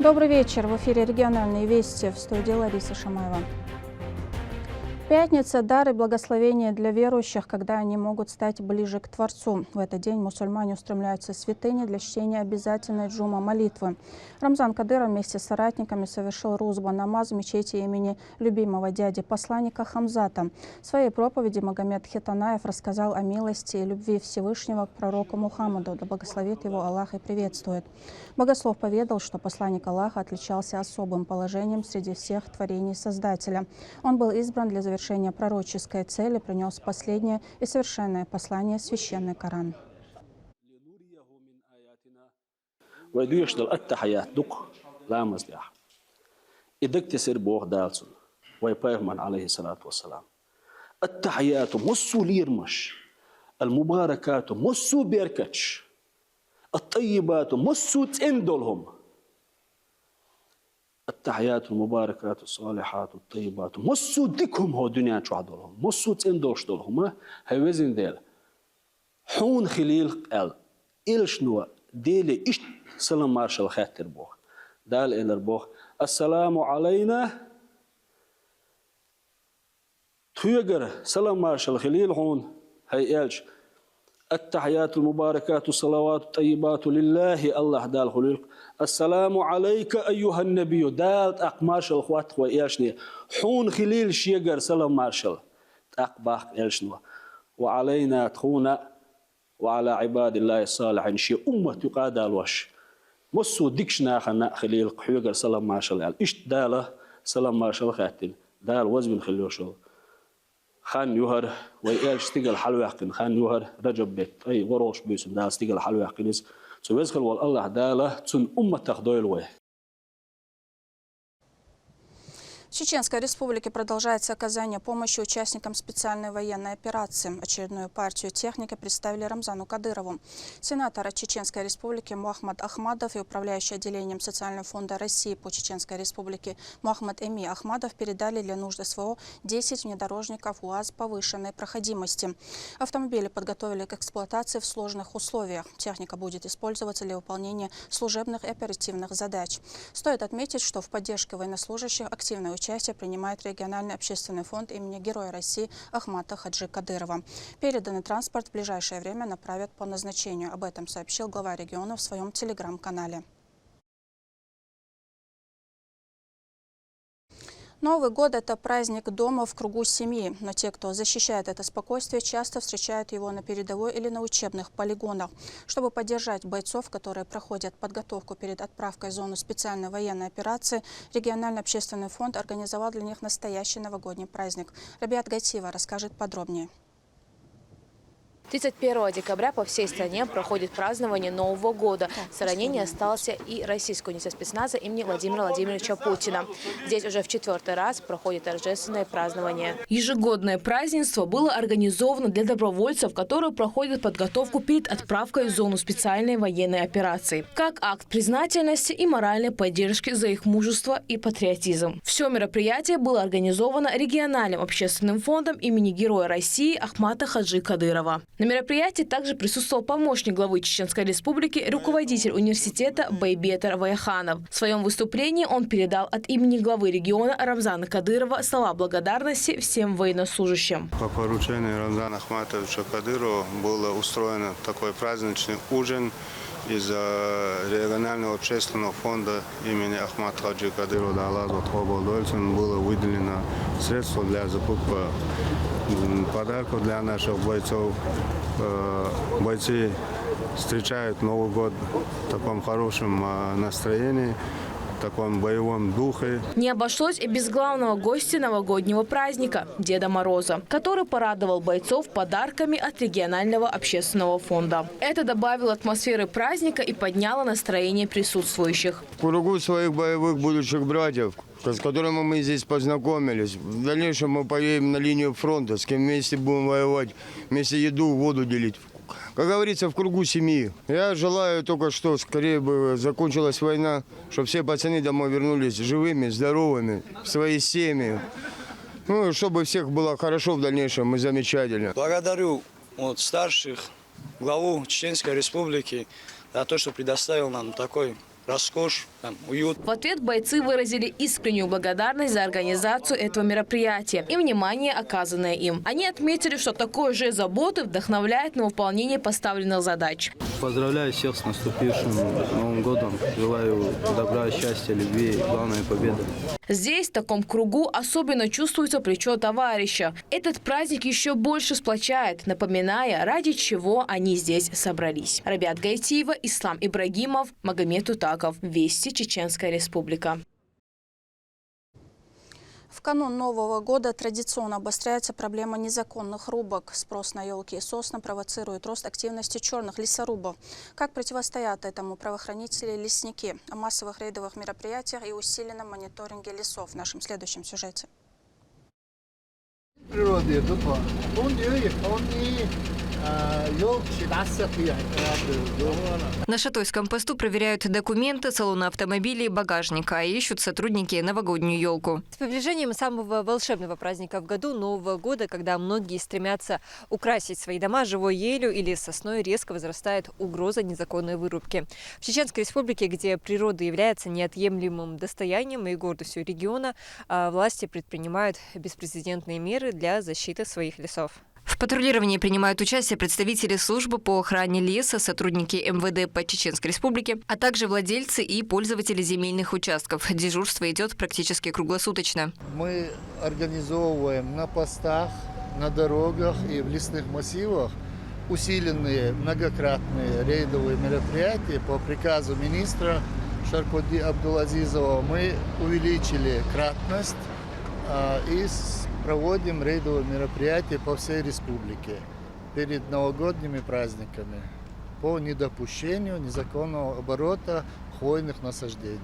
Добрый вечер. В эфире региональные вести, в студии Лариса Шамаева. Пятница – дар и благословение для верующих, когда они могут стать ближе к Творцу. В этот день мусульмане устремляются в святыни для чтения обязательной джума молитвы. Рамзан Кадыров вместе с соратниками совершил рузба намаз в мечети имени любимого дяди посланника Хамзата. В своей проповеди Магомед Хитанаев рассказал о милости и любви Всевышнего к пророку Мухаммаду, да благословит его Аллах и приветствует. Богослов поведал, что посланник Аллаха отличался особым положением среди всех творений Создателя. Он был избран для завершения пророческой цели, принес последнее и совершенное послание священный Коран. التحيات المباركات الصالحات الطيبات مصو ديكهم هو دنيا شعدلهم مصو تندوش دولهم هاوزن ديل حون خليل قال إلشنوا ديلي إشت سلام مارشال خاتر بوخ دال إلر بوخ السلام علينا تيجر سلام مارشال خليل هون هاي إلش التحيات المباركات الصلوات الطيبات لله الله دال خليل السلام عليك أيها النبي دالت أقمارشل خوات وإيشني حون خليل شيجر سلام مارشل أقباق إيشنو وعلينا تخونا وعلى عباد الله الصالحين شي أمة تقاد الوش مصو ديكشنا خنا خليل حيجر سلام مارشل إيش داله سلام مارشل خاتل دال وزن خليوشل خان يهر وإيش تيجل حلوقين خان يهر رجب بيت أي وروش بيسم دال تيجل حلوقينز سويسخل والله داله تون أمة تخدويل ويه. В Чеченской Республике продолжается оказание помощи участникам специальной военной операции. Очередную партию техники представили Рамзану Кадырову. Сенатор от Чеченской Республики Мухаммад Ахмадов и управляющий отделением Социального фонда России по Чеченской Республике Мухаммад Эми Ахмадов передали для нужд СВО 10 внедорожников УАЗ повышенной проходимости. Автомобили подготовили к эксплуатации в сложных условиях. Техника будет использоваться для выполнения служебных и оперативных задач. Стоит отметить, что в поддержке военнослужащих активное участие принимает региональный общественный фонд имени Героя России Ахмата Хаджи Кадырова. Переданный транспорт в ближайшее время направят по назначению. Об этом сообщил глава региона в своем телеграм-канале. Новый год – это праздник дома в кругу семьи, но те, кто защищает это спокойствие, часто встречают его на передовой или на учебных полигонах. Чтобы поддержать бойцов, которые проходят подготовку перед отправкой в зону специальной военной операции, региональный общественный фонд организовал для них настоящий новогодний праздник. Рабиат Гайтиева расскажет подробнее. 31 декабря по всей стране проходит празднование Нового года. В стороне не остался и российский университет спецназа имени Владимира Владимировича Путина. Здесь уже в 4-й раз проходит торжественное празднование. Ежегодное празднество было организовано для добровольцев, которые проходят подготовку перед отправкой в зону специальной военной операции. Как акт признательности и моральной поддержки за их мужество и патриотизм. Все мероприятие было организовано региональным общественным фондом имени Героя России Ахмата Хаджи Кадырова. На мероприятии также присутствовал помощник главы Чеченской Республики, руководитель университета Байбетер Ваяханов. В своем выступлении он передал от имени главы региона Рамзана Кадырова слова благодарности всем военнослужащим. По поручению Рамзана Ахматовича Кадырова был устроен такой праздничный ужин из регионального общественного фонда имени Ахмата Хаджи Кадырова. Было выделено средства для закупки подарков для наших бойцов. Бойцы встречают Новый год в таком хорошем настроении, в таком боевом духе. Не обошлось и без главного гостя новогоднего праздника – Деда Мороза, который порадовал бойцов подарками от регионального общественного фонда. Это добавило атмосферы праздника и подняло настроение присутствующих. В кругу своих боевых будущих братьев, с которыми мы здесь познакомились. В дальнейшем мы поедем на линию фронта, с кем вместе будем воевать, вместе еду, воду делить. Как говорится, в кругу семьи. Я желаю только, что скорее бы закончилась война, чтобы все пацаны домой вернулись живыми, здоровыми, в свои семьи. Ну, чтобы всех было хорошо в дальнейшем и замечательно. Благодарю старших, главу Чеченской Республики за то, что предоставил нам такой роскошь, там, уют. В ответ бойцы выразили искреннюю благодарность за организацию этого мероприятия и внимание, оказанное им. Они отметили, что такой же заботы вдохновляет на выполнение поставленных задач. Поздравляю всех с наступившим Новым годом. Желаю добра, счастья, любви и, главное, победы. Здесь, в таком кругу, особенно чувствуется плечо товарища. Этот праздник еще больше сплочает, напоминая, ради чего они здесь собрались. Рабиат Гайтиева, Ислам Ибрагимов, Магомед Утаков. Вести, Чеченская Республика. В канун Нового года традиционно обостряется проблема незаконных рубок. Спрос на елки и сосны провоцирует рост активности черных лесорубов. Как противостоят этому правоохранители и лесники? О массовых рейдовых мероприятиях и усиленном мониторинге лесов в нашем следующем сюжете. На Шатойском посту проверяют документы, салоны автомобилей, багажника, а ищут сотрудники новогоднюю елку. С приближением самого волшебного праздника в году, Нового года, когда многие стремятся украсить свои дома живой елью или сосной, резко возрастает угроза незаконной вырубки. В Чеченской Республике, где природа является неотъемлемым достоянием и гордостью региона, власти предпринимают беспрецедентные меры для защиты своих лесов. В патрулировании принимают участие представители службы по охране леса, сотрудники МВД по Чеченской Республике, а также владельцы и пользователи земельных участков. Дежурство идет практически круглосуточно. Мы организовываем на постах, на дорогах и в лесных массивах усиленные многократные рейдовые мероприятия по приказу министра Шаркоди Абдулазизова. Мы увеличили кратность и проводим рейдовые мероприятия по всей республике перед новогодними праздниками по недопущению незаконного оборота хвойных насаждений.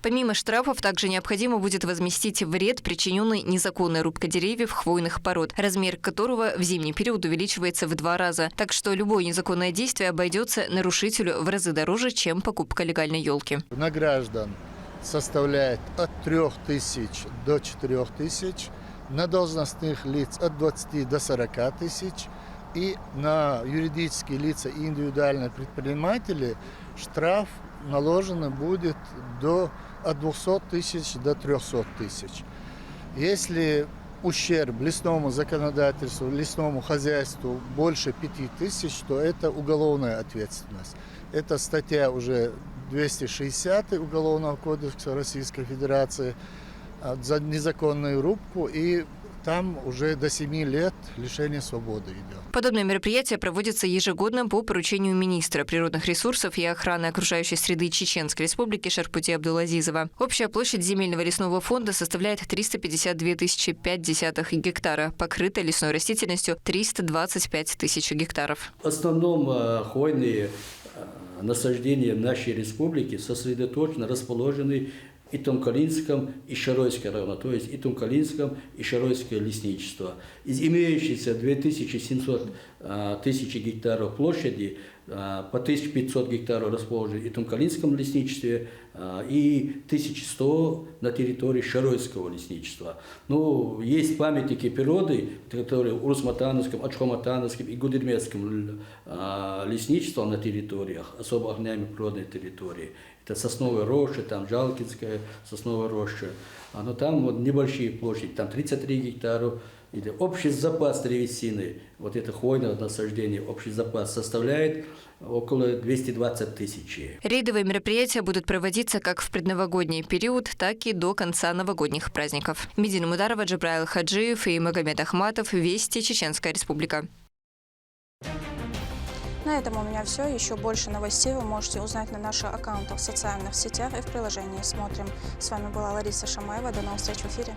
Помимо штрафов, также необходимо будет возместить вред, причиненный незаконной рубкой деревьев хвойных пород, размер которого в зимний период увеличивается в 2 раза. Так что любое незаконное действие обойдется нарушителю в разы дороже, чем покупка легальной елки. На граждан составляет от 3000 до 4000, на должностных лиц от 20 до 40 тысяч и на юридические лица и индивидуальные предприниматели штраф наложен будет от 200 тысяч до 300 тысяч. Если ущерб лесному законодательству, лесному хозяйству больше 5000, то это уголовная ответственность. Это статья уже 260 Уголовного кодекса Российской Федерации за незаконную рубку, и там уже до 7 лет лишения свободы идет. Подобное мероприятие проводится ежегодно по поручению министра природных ресурсов и охраны окружающей среды Чеченской Республики Шаркоди Абдулазизова. Общая площадь земельного лесного фонда составляет 352 500 гектара, покрыта лесной растительностью 325 тысяч гектаров. В основном хвойные насаждения в нашей республике сосредоточены, расположены и Тумкалинском, и Шаройском районе, то есть и Тумкалинском, и Шаройское лесничество. Из имеющихся 2700 тысяч гектаров площади, по 1500 гектаров расположены и в Тумкалинском лесничестве, и 1100 на территории Шаройского лесничества. Ну, есть памятники природы, которые в Урус-Матановском, Ачхо-Матановском и Гудермесском лесничествах на территориях, особо охраняемой природной территории. Это сосновая роща, там Жалкинская сосновая роща. Но там вот небольшие площади, там 33 гектара. Общий запас древесины, вот это хвойное насаждение, общий запас составляет около 220 тысяч. Рейдовые мероприятия будут проводиться как в предновогодний период, так и до конца новогодних праздников. Медина Мударова, Джабраил Хаджиев и Магомед Ахматов. Вести, Чеченская Республика. На этом у меня все. Еще больше новостей вы можете узнать на наших аккаунтах в социальных сетях и в приложении «Смотрим». С вами была Лариса Шамаева. До новых встреч в эфире.